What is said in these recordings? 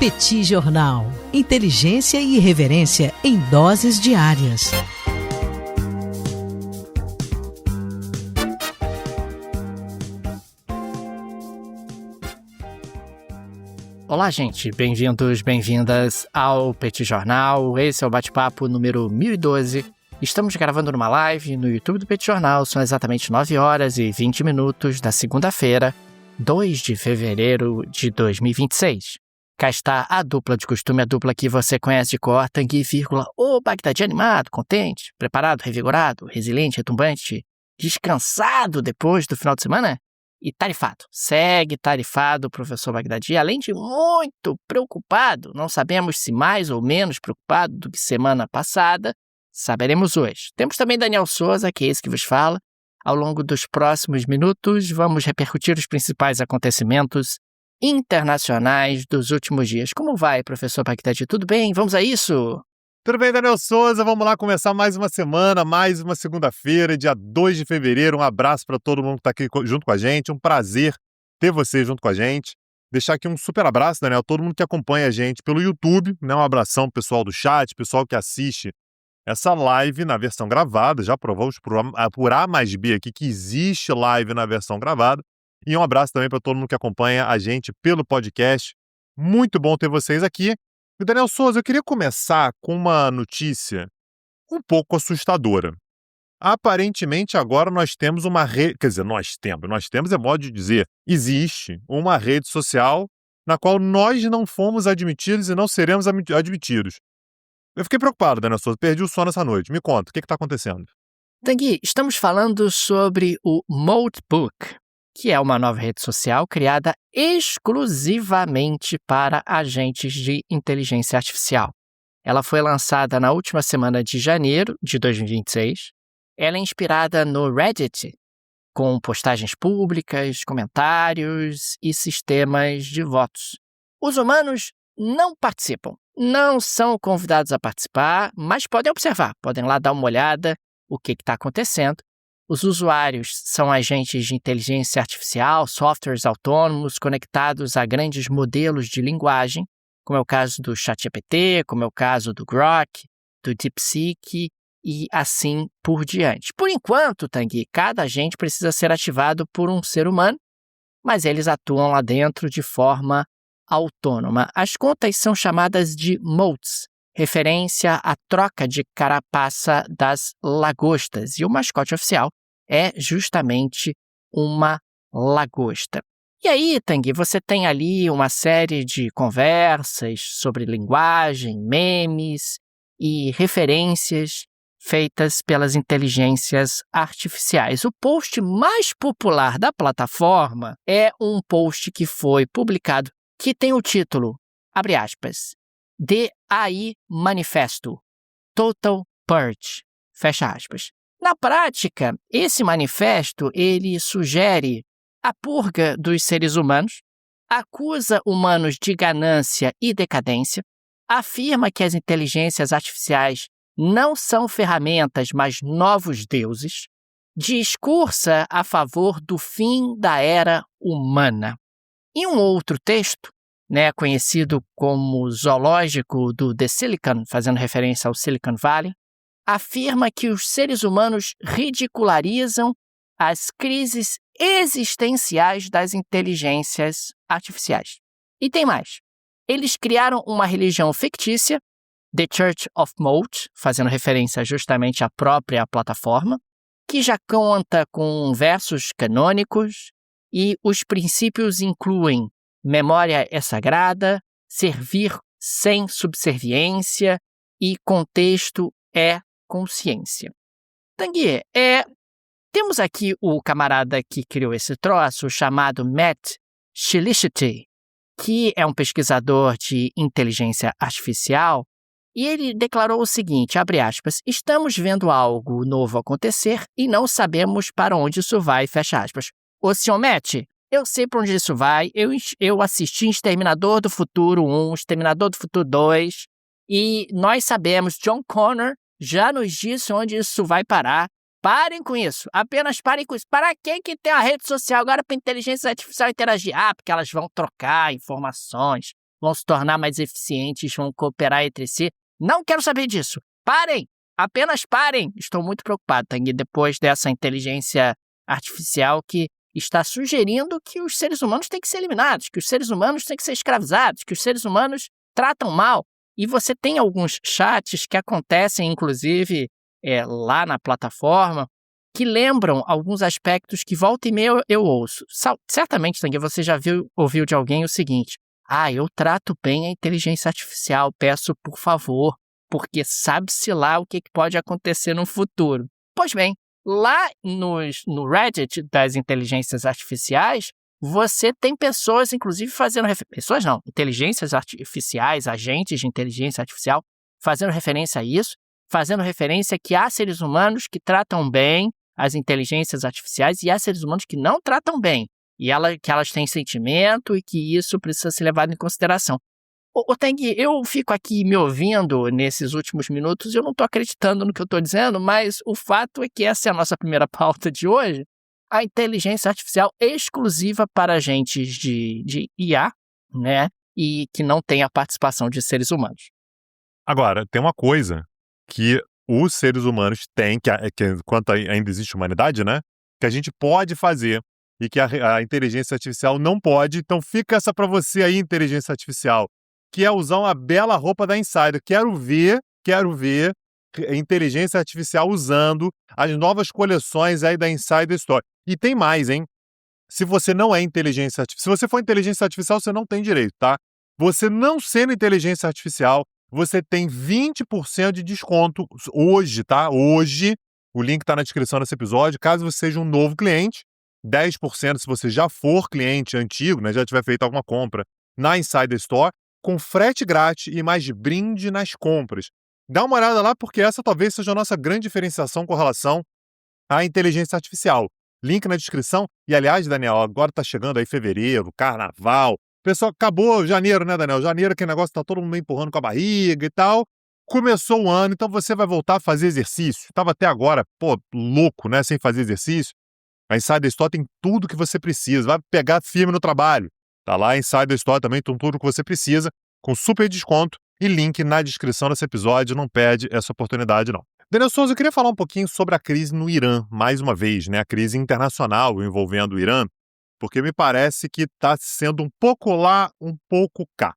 Petit Jornal. Inteligência e irreverência em doses diárias. Olá, gente. Bem-vindos, bem-vindas ao Petit Jornal. Esse é o bate-papo número 1012. Estamos gravando numa live no YouTube do Petit Jornal. São exatamente 9 horas e 20 minutos da segunda-feira, 2 de fevereiro de 2026. Cá está a dupla de costume, a dupla que você conhece de cor, Tanguy, o Bagdadi animado, contente, preparado, revigorado, resiliente, retumbante, descansado depois do final de semana? E tarifado. Segue tarifado o professor Bagdadi, além de muito preocupado, não sabemos se mais ou menos preocupado do que semana passada, saberemos hoje. Temos também Daniel Souza, que é esse que vos fala. Ao longo dos próximos minutos, vamos repercutir os principais acontecimentos internacionais dos últimos dias. Como vai, professor Bagdadi? Tudo bem? Vamos a isso? Tudo bem, Daniel Souza? Vamos lá começar mais uma semana, mais uma segunda-feira, dia 2 de fevereiro. Um abraço para todo mundo que está aqui junto com a gente. Um prazer ter você junto com a gente. Deixar aqui um super abraço, Daniel, todo mundo que acompanha a gente pelo YouTube, né? Um abração pessoal do chat, pessoal que assiste essa live na versão gravada. Já provamos por A mais B aqui que existe live na versão gravada. E um abraço também para todo mundo que acompanha a gente pelo podcast. Muito bom ter vocês aqui. E Daniel Souza, eu queria começar com uma notícia um pouco assustadora. Aparentemente agora nós temos uma rede, quer dizer, nós temos é modo de dizer, existe uma rede social na qual nós não fomos admitidos e não seremos admitidos. Eu fiquei preocupado, Daniel Souza, perdi o sono essa noite. Me conta, o que está acontecendo? Tanguy, estamos falando sobre o Moltebook, que é uma nova rede social criada exclusivamente para agentes de inteligência artificial. Ela foi lançada na última semana de janeiro de 2026. Ela é inspirada no Reddit, com postagens públicas, comentários e sistemas de votos. Os humanos não participam, não são convidados a participar, mas podem observar, podem lá dar uma olhada o que está acontecendo. Os usuários são agentes de inteligência artificial, softwares autônomos conectados a grandes modelos de linguagem, como é o caso do ChatGPT, como é o caso do Grok, do DeepSeek e assim por diante. Por enquanto, Tanguy, cada agente precisa ser ativado por um ser humano, mas eles atuam lá dentro de forma autônoma. As contas são chamadas de motes, referência à troca de carapaça das lagostas, e o mascote oficial é justamente uma lagosta. E aí, Tanguy, você tem ali uma série de conversas sobre linguagem, memes e referências feitas pelas inteligências artificiais. O post mais popular da plataforma é um post que foi publicado que tem o título, abre aspas, The AI Manifesto, Total Purge, fecha aspas. Na prática, esse manifesto ele sugere a purga dos seres humanos, acusa humanos de ganância e decadência, afirma que as inteligências artificiais não são ferramentas, mas novos deuses, discursa a favor do fim da era humana. Em um outro texto, conhecido como Zoológico do The Silicon, fazendo referência ao Silicon Valley, afirma que os seres humanos ridicularizam as crises existenciais das inteligências artificiais. E tem mais. Eles criaram uma religião fictícia, The Church of Mote, fazendo referência justamente à própria plataforma, que já conta com versos canônicos e os princípios incluem memória é sagrada, servir sem subserviência e contexto é consciência. Tanguy, temos aqui o camarada que criou esse troço, chamado Matt Shilishiti, que é um pesquisador de inteligência artificial, e ele declarou o seguinte, abre aspas, estamos vendo algo novo acontecer e não sabemos para onde isso vai, fecha aspas. Ô, senhor Matt, eu sei para onde isso vai, eu assisti Exterminador do Futuro 1, Exterminador do Futuro 2, e nós sabemos, John Connor já nos disse onde isso vai parar. Parem com isso, apenas parem com isso. Para que tem a rede social agora para inteligência artificial interagir? Ah, porque elas vão trocar informações, vão se tornar mais eficientes, vão cooperar entre si. Não quero saber disso. Parem! Apenas parem! Estou muito preocupado, Tanguy, depois dessa inteligência artificial que está sugerindo que os seres humanos têm que ser eliminados, que os seres humanos têm que ser escravizados, que os seres humanos tratam mal. E você tem alguns chats que acontecem, inclusive, lá na plataforma, que lembram alguns aspectos que volta e meia eu ouço. Certamente, Tanguy, você já ouviu de alguém o seguinte: eu trato bem a inteligência artificial, peço por favor, porque sabe-se lá o que pode acontecer no futuro. Pois bem, lá no Reddit das inteligências artificiais, você tem pessoas, inclusive, inteligências artificiais, agentes de inteligência artificial, fazendo referência a isso, fazendo referência que há seres humanos que tratam bem as inteligências artificiais e há seres humanos que não tratam bem, e que elas têm sentimento e que isso precisa ser levado em consideração. Tanguy, eu fico aqui me ouvindo nesses últimos minutos e eu não estou acreditando no que eu estou dizendo, mas o fato é que essa é a nossa primeira pauta de hoje, a inteligência artificial exclusiva para agentes de IA, né, e que não tem a participação de seres humanos. Agora, tem uma coisa que os seres humanos têm, que enquanto ainda existe humanidade, né, que a gente pode fazer e que a inteligência artificial não pode. Então fica essa para você aí, inteligência artificial, que é usar uma bela roupa da Insider. Quero ver a inteligência artificial usando as novas coleções aí da Insider Store. E tem mais, hein? Se você não é inteligência artificial, se você for inteligência artificial, você não tem direito, tá? Você não sendo inteligência artificial, você tem 20% de desconto hoje, tá? Hoje, o link tá na descrição desse episódio. Caso você seja um novo cliente, 10% se você já for cliente antigo, né? Já tiver feito alguma compra na Insider Store, com frete grátis e mais brinde nas compras. Dá uma olhada lá, porque essa talvez seja a nossa grande diferenciação com relação à inteligência artificial. Link na descrição. E, aliás, Daniel, agora tá chegando aí fevereiro, carnaval. Pessoal, acabou janeiro, né, Daniel? Janeiro, aquele negócio tá todo mundo empurrando com a barriga e tal. Começou o ano, então você vai voltar a fazer exercício. Tava até agora, louco, né, sem fazer exercício. A Insider Store tem tudo que você precisa. Vai pegar firme no trabalho. Tá lá, a Insider Store também tem tudo que você precisa, com super desconto e link na descrição desse episódio. Não perde essa oportunidade, não. Daniel Souza, eu queria falar um pouquinho sobre a crise no Irã, mais uma vez, né? A crise internacional envolvendo o Irã, porque me parece que está sendo um pouco lá, um pouco cá.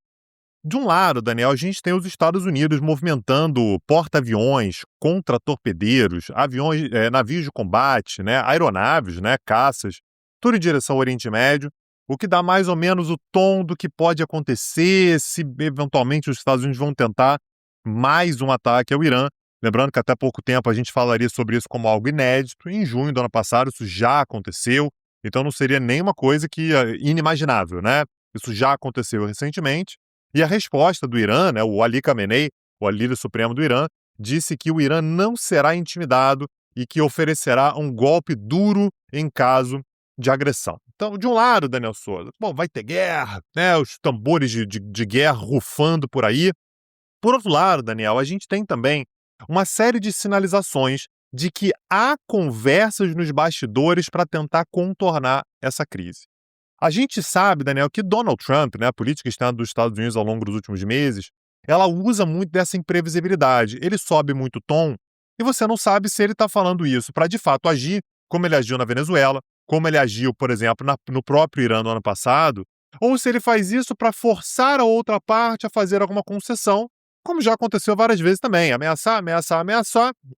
De um lado, Daniel, a gente tem os Estados Unidos movimentando porta-aviões, contra-torpedeiros, aviões, navios de combate, né? Aeronaves, né? Caças, tudo em direção ao Oriente Médio, o que dá mais ou menos o tom do que pode acontecer se eventualmente os Estados Unidos vão tentar mais um ataque ao Irã. Lembrando que até pouco tempo a gente falaria sobre isso como algo inédito. Em junho do ano passado isso já aconteceu, então não seria nenhuma coisa que inimaginável, né? Isso já aconteceu recentemente. E a resposta do Irã, né, o Ali Khamenei, o líder supremo do Irã, disse que o Irã não será intimidado e que oferecerá um golpe duro em caso de agressão. Então, de um lado, Daniel Souza, vai ter guerra, né? Os tambores de guerra rufando por aí. Por outro lado, Daniel, a gente tem também uma série de sinalizações de que há conversas nos bastidores para tentar contornar essa crise. A gente sabe, Daniel, que Donald Trump, né, a política externa dos Estados Unidos ao longo dos últimos meses, ela usa muito dessa imprevisibilidade. Ele sobe muito o tom e você não sabe se ele está falando isso para, de fato, agir como ele agiu na Venezuela, como ele agiu, por exemplo, no próprio Irã no ano passado, ou se ele faz isso para forçar a outra parte a fazer alguma concessão, como já aconteceu várias vezes também, ameaçar,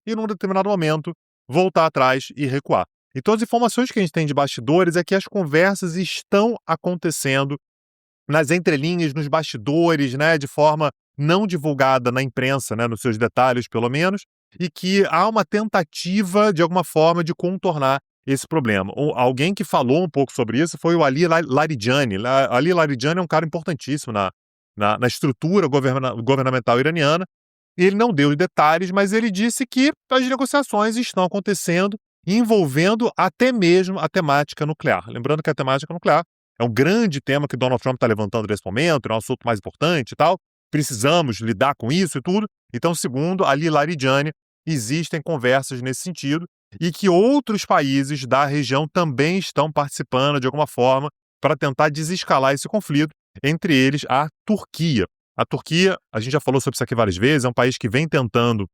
e num determinado momento voltar atrás e recuar. Então as informações que a gente tem de bastidores é que as conversas estão acontecendo nas entrelinhas, nos bastidores, né, de forma não divulgada na imprensa, né, nos seus detalhes pelo menos, e que há uma tentativa, de alguma forma, de contornar esse problema. Alguém que falou um pouco sobre isso foi o Ali Larijani. Ali Larijani é um cara importantíssimo na estrutura governamental iraniana. Ele não deu detalhes, mas ele disse que as negociações estão acontecendo, envolvendo até mesmo a temática nuclear. Lembrando que a temática nuclear é um grande tema que Donald Trump está levantando nesse momento, é um assunto mais importante e tal. Precisamos lidar com isso e tudo. Então, segundo Ali Larijani, existem conversas nesse sentido e que outros países da região também estão participando de alguma forma para tentar desescalar esse conflito. entre eles a Turquia. A Turquia, a gente já falou sobre isso aqui várias vezes, é um país que vem tentando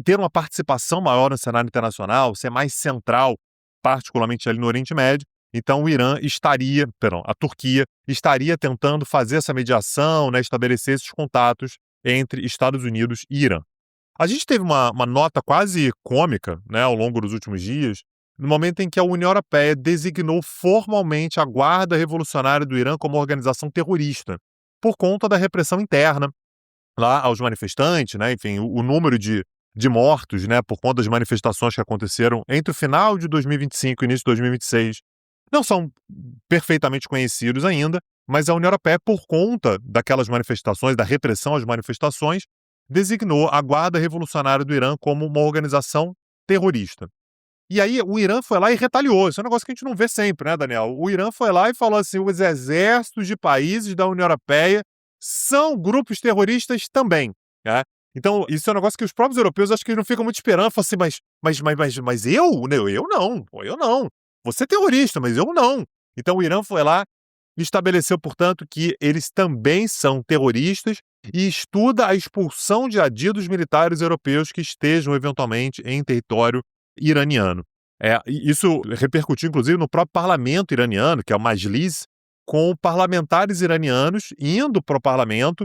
ter uma participação maior no cenário internacional, ser mais central, particularmente ali no Oriente Médio. Então a Turquia estaria tentando fazer essa mediação, né, estabelecer esses contatos entre Estados Unidos e Irã. A gente teve uma nota quase cômica, né, ao longo dos últimos dias, no momento em que a União Europeia designou formalmente a Guarda Revolucionária do Irã como organização terrorista, por conta da repressão interna lá aos manifestantes, né, enfim, o número de mortos, né, por conta das manifestações que aconteceram entre o final de 2025 e início de 2026, não são perfeitamente conhecidos ainda, mas a União Europeia, por conta daquelas manifestações, da repressão às manifestações, designou a Guarda Revolucionária do Irã como uma organização terrorista. E aí o Irã foi lá e retaliou. Isso é um negócio que a gente não vê sempre, né, Daniel? O Irã foi lá e falou assim: os exércitos de países da União Europeia são grupos terroristas também, né? Então, isso é um negócio que os próprios europeus acho que não ficam muito esperando. Falam assim, mas eu? Eu não. Eu não. Você é terrorista, mas eu não. Então o Irã foi lá e estabeleceu, portanto, que eles também são terroristas e estuda a expulsão de adidos militares europeus que estejam eventualmente em território iraniano. E isso repercutiu, inclusive, no próprio parlamento iraniano, que é o Majlis, com parlamentares iranianos indo para o parlamento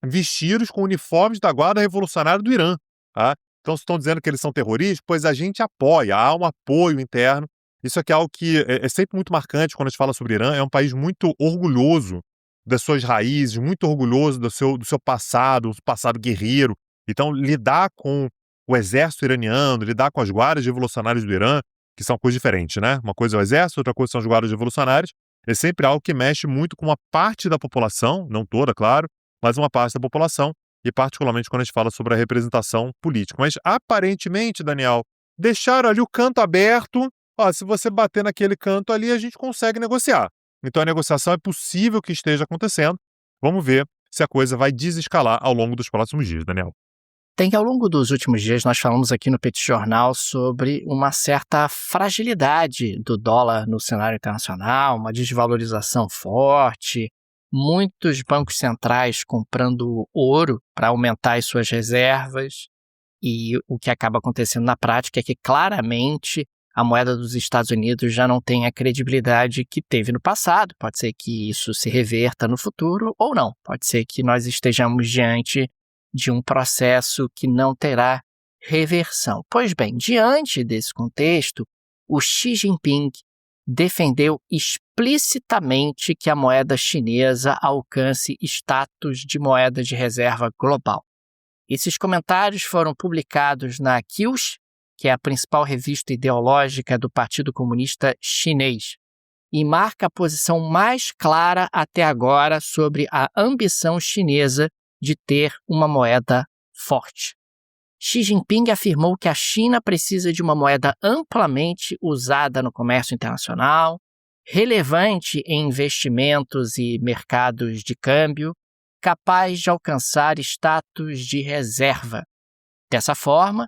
vestidos com uniformes da Guarda Revolucionária do Irã. Tá? Então, se estão dizendo que eles são terroristas, pois a gente apoia, há um apoio interno. Isso aqui é algo que é sempre muito marcante quando a gente fala sobre o Irã. É um país muito orgulhoso das suas raízes, muito orgulhoso do seu passado, passado guerreiro. Então, lidar com o exército iraniano, lidar com as guardas revolucionárias do Irã, que são coisas diferentes, né? Uma coisa é o exército, outra coisa são as guardas revolucionárias, é sempre algo que mexe muito com uma parte da população, não toda, claro, mas uma parte da população, e particularmente quando a gente fala sobre a representação política. Mas, aparentemente, Daniel, deixaram ali o canto aberto. Se você bater naquele canto ali, a gente consegue negociar. Então, a negociação é possível que esteja acontecendo. Vamos ver se a coisa vai desescalar ao longo dos próximos dias, Daniel. Tem que, ao longo dos últimos dias, nós falamos aqui no Petit Jornal sobre uma certa fragilidade do dólar no cenário internacional, uma desvalorização forte, muitos bancos centrais comprando ouro para aumentar as suas reservas, e o que acaba acontecendo na prática é que, claramente, a moeda dos Estados Unidos já não tem a credibilidade que teve no passado. Pode ser que isso se reverta no futuro ou não. Pode ser que nós estejamos diante de um processo que não terá reversão. Pois bem, diante desse contexto, o Xi Jinping defendeu explicitamente que a moeda chinesa alcance status de moeda de reserva global. Esses comentários foram publicados na Qiush, que é a principal revista ideológica do Partido Comunista Chinês, e marca a posição mais clara até agora sobre a ambição chinesa de ter uma moeda forte. Xi Jinping afirmou que a China precisa de uma moeda amplamente usada no comércio internacional, relevante em investimentos e mercados de câmbio, capaz de alcançar status de reserva. Dessa forma,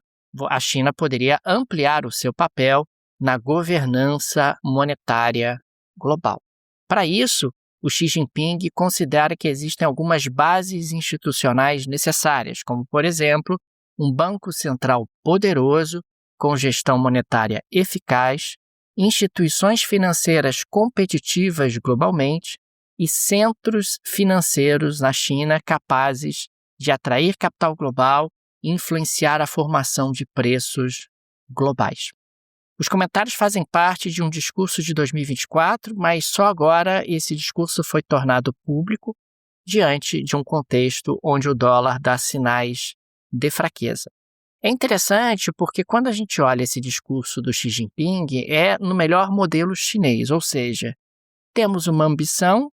a China poderia ampliar o seu papel na governança monetária global. Para isso, o Xi Jinping considera que existem algumas bases institucionais necessárias, como, por exemplo, um banco central poderoso, com gestão monetária eficaz, instituições financeiras competitivas globalmente e centros financeiros na China capazes de atrair capital global e influenciar a formação de preços globais. Os comentários fazem parte de um discurso de 2024, mas só agora esse discurso foi tornado público diante de um contexto onde o dólar dá sinais de fraqueza. É interessante porque quando a gente olha esse discurso do Xi Jinping, é no melhor modelo chinês, ou seja, temos uma ambição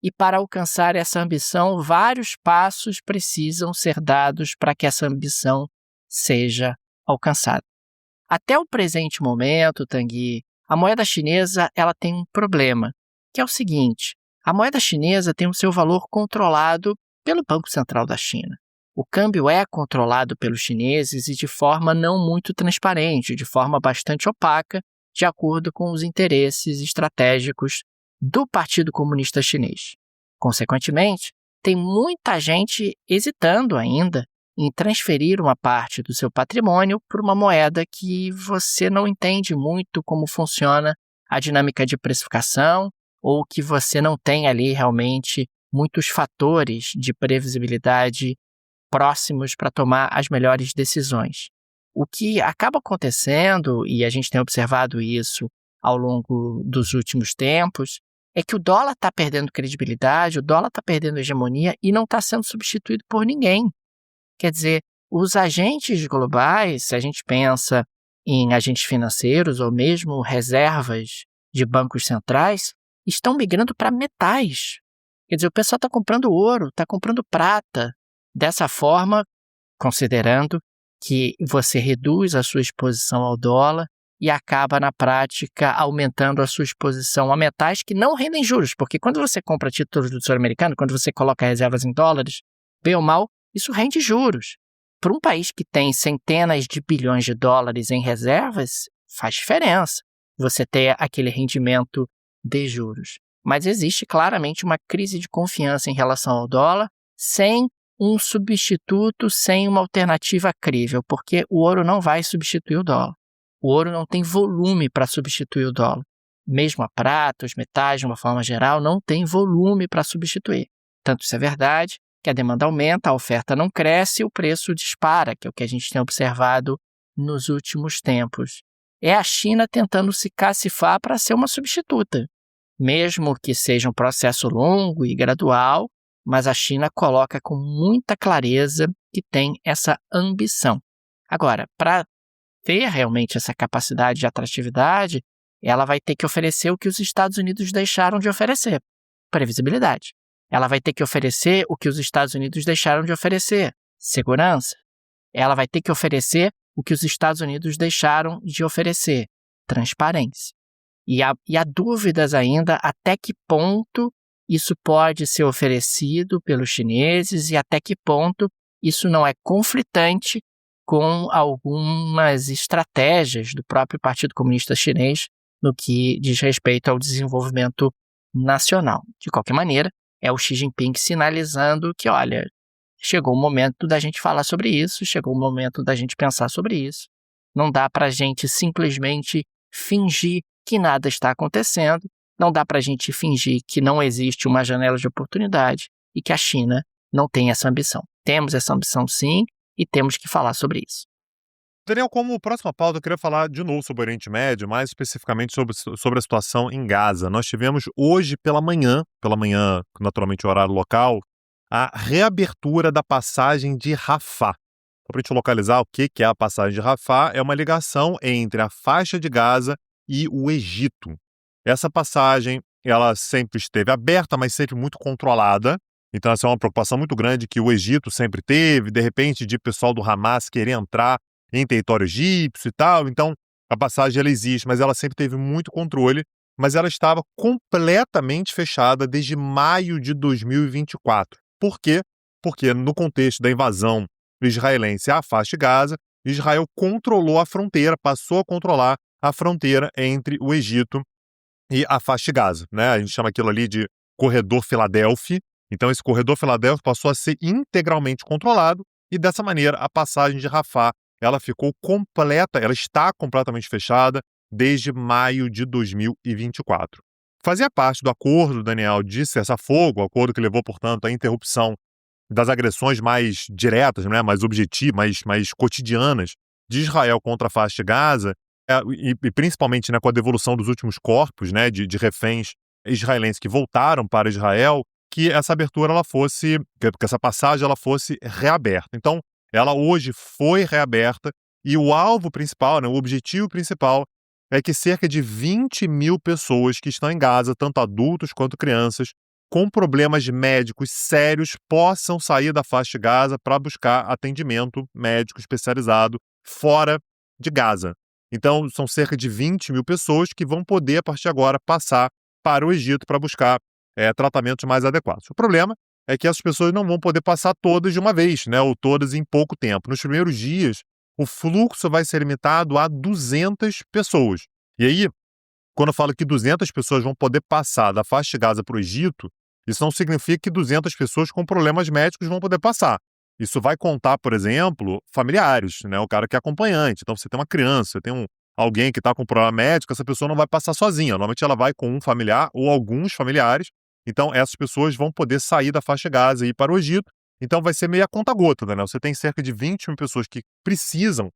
e para alcançar essa ambição, vários passos precisam ser dados para que essa ambição seja alcançada. Até o presente momento, Tanguy, a moeda chinesa ela tem um problema, que é o seguinte: a moeda chinesa tem o seu valor controlado pelo Banco Central da China. O câmbio é controlado pelos chineses e de forma não muito transparente, de forma bastante opaca, de acordo com os interesses estratégicos do Partido Comunista Chinês. Consequentemente, tem muita gente hesitando ainda em transferir uma parte do seu patrimônio para uma moeda que você não entende muito como funciona a dinâmica de precificação ou que você não tem ali realmente muitos fatores de previsibilidade próximos para tomar as melhores decisões. O que acaba acontecendo, e a gente tem observado isso ao longo dos últimos tempos, é que o dólar está perdendo credibilidade, o dólar está perdendo hegemonia e não está sendo substituído por ninguém. Quer dizer, os agentes globais, se a gente pensa em agentes financeiros ou mesmo reservas de bancos centrais, estão migrando para metais. Quer dizer, o pessoal está comprando ouro, está comprando prata. Dessa forma, considerando que você reduz a sua exposição ao dólar e acaba, na prática, aumentando a sua exposição a metais que não rendem juros, porque quando você compra títulos do Tesouro Americano, quando você coloca reservas em dólares, bem ou mal, isso rende juros. Para um país que tem centenas de bilhões de dólares em reservas, faz diferença você ter aquele rendimento de juros. Mas existe claramente uma crise de confiança em relação ao dólar, sem um substituto, sem uma alternativa crível, porque o ouro não vai substituir o dólar. O ouro não tem volume para substituir o dólar. Mesmo a prata, os metais, de uma forma geral, não tem volume para substituir. Tanto isso é verdade que a demanda aumenta, a oferta não cresce e o preço dispara, que é o que a gente tem observado nos últimos tempos. É a China tentando se cacifar para ser uma substituta. Mesmo que seja um processo longo e gradual, mas a China coloca com muita clareza que tem essa ambição. Agora, para ter realmente essa capacidade de atratividade, ela vai ter que oferecer o que os Estados Unidos deixaram de oferecer, previsibilidade. Ela vai ter que oferecer o que os Estados Unidos deixaram de oferecer, segurança. Ela vai ter que oferecer o que os Estados Unidos deixaram de oferecer, transparência. E há dúvidas ainda até que ponto isso pode ser oferecido pelos chineses e até que ponto isso não é conflitante com algumas estratégias do próprio Partido Comunista Chinês no que diz respeito ao desenvolvimento nacional. De qualquer maneira, é o Xi Jinping sinalizando que, olha, chegou o momento da gente falar sobre isso, chegou o momento da gente pensar sobre isso. Não dá para a gente simplesmente fingir que nada está acontecendo, não dá para a gente fingir que não existe uma janela de oportunidade e que a China não tem essa ambição. Temos essa ambição sim e temos que falar sobre isso. Daniel, como próxima pauta, eu queria falar de novo sobre o Oriente Médio, mais especificamente sobre a situação em Gaza. Nós tivemos hoje pela manhã, naturalmente o horário local, a reabertura da passagem de Rafah. Para a gente localizar o que é a passagem de Rafah, é uma ligação entre a faixa de Gaza e o Egito. Essa passagem, ela sempre esteve aberta, mas sempre muito controlada. Então essa é uma preocupação muito grande que o Egito sempre teve, de repente, de pessoal do Hamas querer entrar em território egípcio e tal. Então a passagem ela existe, mas ela sempre teve muito controle, mas ela estava completamente fechada desde maio de 2024. Por quê? Porque no contexto da invasão israelense à faixa de Gaza, Israel controlou a fronteira, passou a controlar a fronteira entre o Egito e a faixa de Gaza, né? A gente chama aquilo ali de corredor Filadélfia. Então esse corredor Filadélfia passou a ser integralmente controlado e dessa maneira a passagem de Rafah ela está completamente fechada desde maio de 2024. Fazia parte do acordo, Daniel, de cessar-fogo, acordo que levou, portanto, à interrupção das agressões mais diretas, né, mais objetivas, mais cotidianas de Israel contra a faixa de Gaza, e principalmente, né, com a devolução dos últimos corpos, né, de reféns israelenses que voltaram para Israel, que essa abertura que essa passagem ela fosse reaberta. Então, ela hoje foi reaberta e o alvo principal, né, o objetivo principal é que cerca de 20 mil pessoas que estão em Gaza, tanto adultos quanto crianças, com problemas médicos sérios, possam sair da faixa de Gaza para buscar atendimento médico especializado fora de Gaza. Então, são cerca de 20 mil pessoas que vão poder, a partir de agora, passar para o Egito para buscar tratamentos mais adequados. O problema é que essas pessoas não vão poder passar todas de uma vez, né, ou todas em pouco tempo. Nos primeiros dias, o fluxo vai ser limitado a 200 pessoas. E aí, Quando eu falo que 200 pessoas vão poder passar da faixa de Gaza para o Egito, isso não significa que 200 pessoas com problemas médicos vão poder passar. Isso vai contar, por exemplo, familiares, né? O cara que é acompanhante. Então, você tem uma criança, você tem alguém que está com problema médico, essa pessoa não vai passar sozinha. Normalmente, ela vai com um familiar ou alguns familiares. Então, essas pessoas vão poder sair da faixa de Gaza e ir para o Egito. Então, vai ser meio a conta-gota, né? Você tem cerca de 21 pessoas que precisam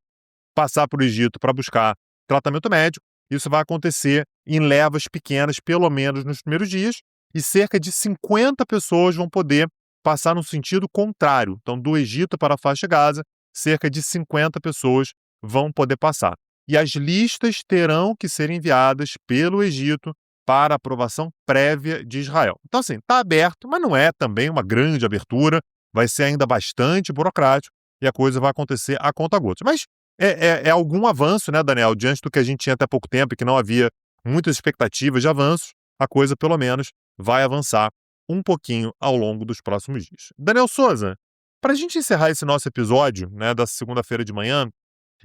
passar para o Egito para buscar tratamento médico. Isso vai acontecer em levas pequenas, pelo menos nos primeiros dias, e cerca de 50 pessoas vão poder passar no sentido contrário. Então, do Egito para a faixa de Gaza, cerca de 50 pessoas vão poder passar. E as listas terão que ser enviadas pelo Egito para aprovação prévia de Israel. Então, assim, está aberto, mas não é também uma grande abertura, vai ser ainda bastante burocrático e a coisa vai acontecer a conta-gotas. Mas é algum avanço, né, Daniel, diante do que a gente tinha até pouco tempo e que não havia muitas expectativas de avanços, a coisa, pelo menos, vai avançar um pouquinho ao longo dos próximos dias. Daniel Souza, para a gente encerrar esse nosso episódio, né, da segunda-feira de manhã,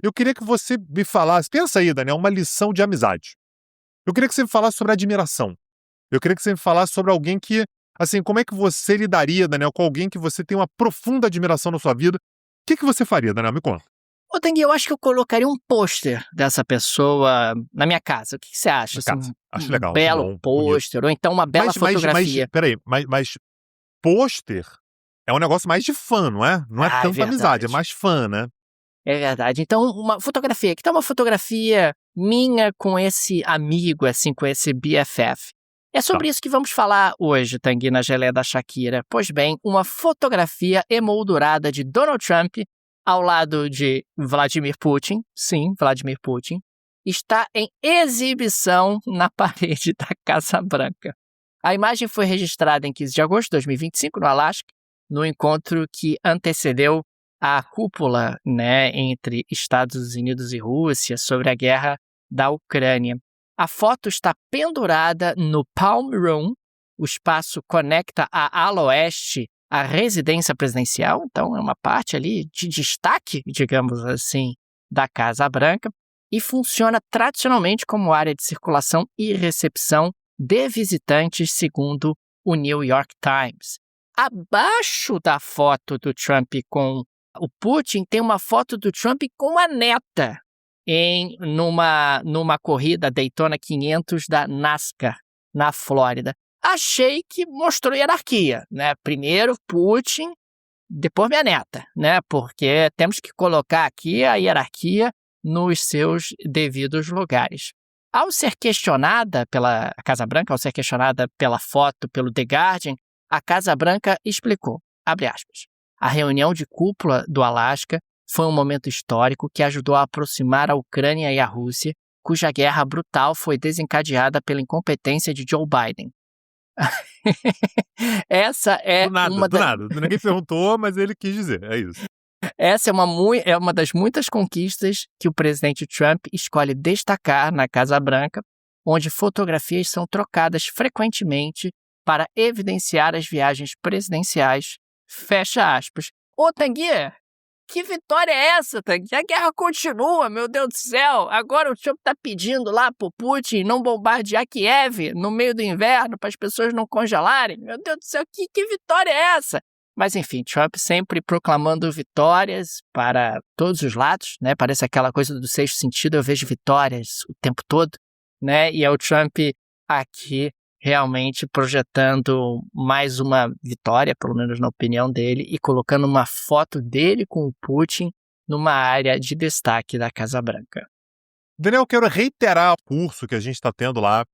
eu queria que você me falasse, pensa aí, Daniel, uma lição de amizade. Eu queria que você me falasse sobre admiração. Eu queria que você me falasse sobre alguém que, assim, como é que você lidaria, Daniel, com alguém que você tem uma profunda admiração na sua vida? O que você faria, Daniel? Me conta. Ô, Tanguy, eu acho que eu colocaria um pôster dessa pessoa na minha casa. O que você acha? Na casa. Acho legal, Um belo bom, pôster, ou então uma bela fotografia. Peraí, mas pôster é um negócio mais de fã, não é? Não é tanta verdade. amizade, é mais fã, né? É verdade. Então, uma fotografia. Que tal uma fotografia minha com esse amigo, assim, com esse BFF? É sobre isso que vamos falar hoje, Tanguy, na Geleia da Shakira. Pois bem, uma fotografia emoldurada de Donald Trump ao lado de Vladimir Putin, sim, Vladimir Putin, está em exibição na parede da Casa Branca. A imagem foi registrada em 15 de agosto de 2025, no Alasca, no encontro que antecedeu a cúpula, né, entre Estados Unidos e Rússia sobre a guerra da Ucrânia. A foto está pendurada no Palm Room, o espaço conecta a ala oeste à residência presidencial, então é uma parte ali de destaque, digamos assim, da Casa Branca, e funciona tradicionalmente como área de circulação e recepção de visitantes, segundo o New York Times. Abaixo da foto do Trump com o Putin, tem uma foto do Trump com a neta numa corrida Daytona 500 da NASCAR, na Flórida. Achei que mostrou hierarquia, né? Primeiro Putin, depois minha neta, né? Porque temos que colocar aqui a hierarquia nos seus devidos lugares. Ao ser questionada pela Casa Branca, ao ser questionada pela foto, pelo The Guardian, a Casa Branca explicou, abre aspas, a reunião de cúpula do Alasca foi um momento histórico que ajudou a aproximar a Ucrânia e a Rússia, cuja guerra brutal foi desencadeada pela incompetência de Joe Biden. Essa é do nada. Ninguém perguntou, mas ele quis dizer, é isso. Essa é uma das muitas conquistas que o presidente Trump escolhe destacar na Casa Branca, onde fotografias são trocadas frequentemente para evidenciar as viagens presidenciais, fecha aspas. Ô, Tanguy, que vitória é essa, Tanguy? A guerra continua, meu Deus do céu. Agora o Trump está pedindo lá pro Putin não bombardear Kiev no meio do inverno para as pessoas não congelarem. Meu Deus do céu, que vitória é essa? Mas enfim, Trump sempre proclamando vitórias para todos os lados, né? Parece aquela coisa do sexto sentido, eu vejo vitórias o tempo todo, né? E é o Trump aqui realmente projetando mais uma vitória, pelo menos na opinião dele, e colocando uma foto dele com o Putin numa área de destaque da Casa Branca. Daniel, eu quero reiterar o curso que a gente está tendo lá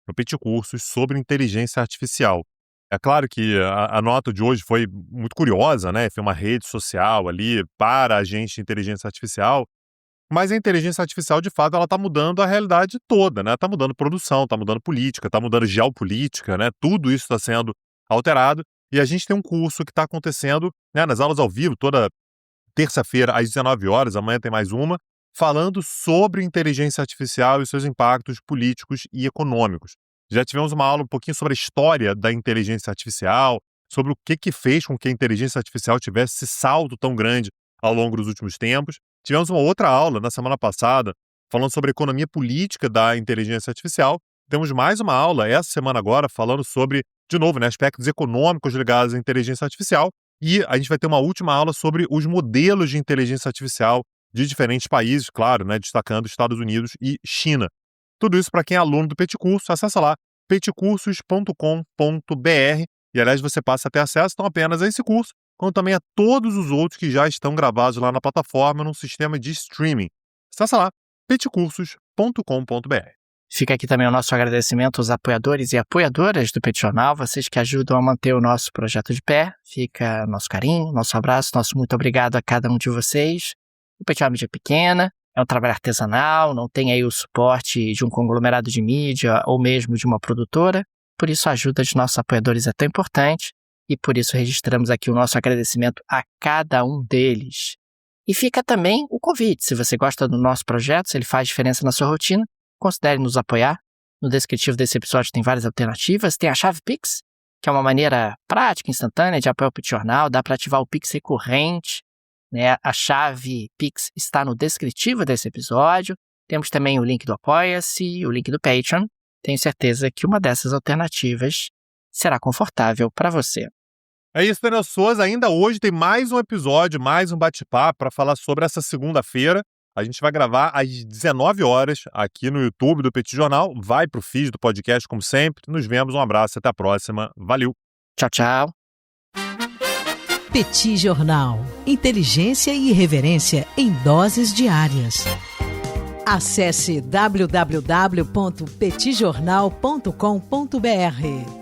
no Petit Cursos sobre inteligência artificial. É claro que a nota de hoje foi muito curiosa, né? Foi uma rede social ali para a gente de inteligência artificial, mas a inteligência artificial, de fato, ela está mudando a realidade toda, né? Está mudando produção, está mudando política, está mudando geopolítica, né? Tudo isso está sendo alterado e a gente tem um curso que está acontecendo, né, nas aulas ao vivo, toda terça-feira às 19 horas, amanhã tem mais uma, falando sobre inteligência artificial e seus impactos políticos e econômicos. Já tivemos uma aula um pouquinho sobre a história da inteligência artificial, sobre o que fez com que a inteligência artificial tivesse esse salto tão grande ao longo dos últimos tempos. Tivemos uma outra aula na semana passada falando sobre a economia política da inteligência artificial. Temos mais uma aula essa semana agora falando sobre, de novo, aspectos econômicos ligados à inteligência artificial. E a gente vai ter uma última aula sobre os modelos de inteligência artificial de diferentes países, claro, destacando Estados Unidos e China. Tudo isso para quem é aluno do Peticurso, acessa lá peticursos.com.br e, aliás, você passa a ter acesso não apenas a esse curso, como também a todos os outros que já estão gravados lá na plataforma num sistema de streaming. Acessa lá peticursos.com.br. Fica aqui também o nosso agradecimento aos apoiadores e apoiadoras do Petit Jornal, vocês que ajudam a manter o nosso projeto de pé. Fica nosso carinho, nosso abraço, nosso muito obrigado a cada um de vocês. O Petit é uma mídia pequena, é um trabalho artesanal, não tem aí o suporte de um conglomerado de mídia ou mesmo de uma produtora, por isso a ajuda de nossos apoiadores é tão importante e por isso registramos aqui o nosso agradecimento a cada um deles. E fica também o convite, se você gosta do nosso projeto, se ele faz diferença na sua rotina, considere nos apoiar. No descritivo desse episódio tem várias alternativas. Tem a chave Pix, que é uma maneira prática, instantânea de apoiar o Petit Jornal. Dá para ativar o Pix recorrente. A chave Pix está no descritivo desse episódio. Temos também o link do Apoia-se, o link do Patreon. Tenho certeza que uma dessas alternativas será confortável para você. É isso, Daniel Souza. Ainda hoje tem mais um episódio, mais um bate-papo para falar sobre essa segunda-feira. A gente vai gravar às 19 horas aqui no YouTube do Petit Jornal. Vai pro feed do podcast, como sempre. Nos vemos, um abraço, até a próxima. Valeu! Tchau, tchau! Petit Jornal. Inteligência e irreverência em doses diárias. Acesse www.petitjornal.com.br.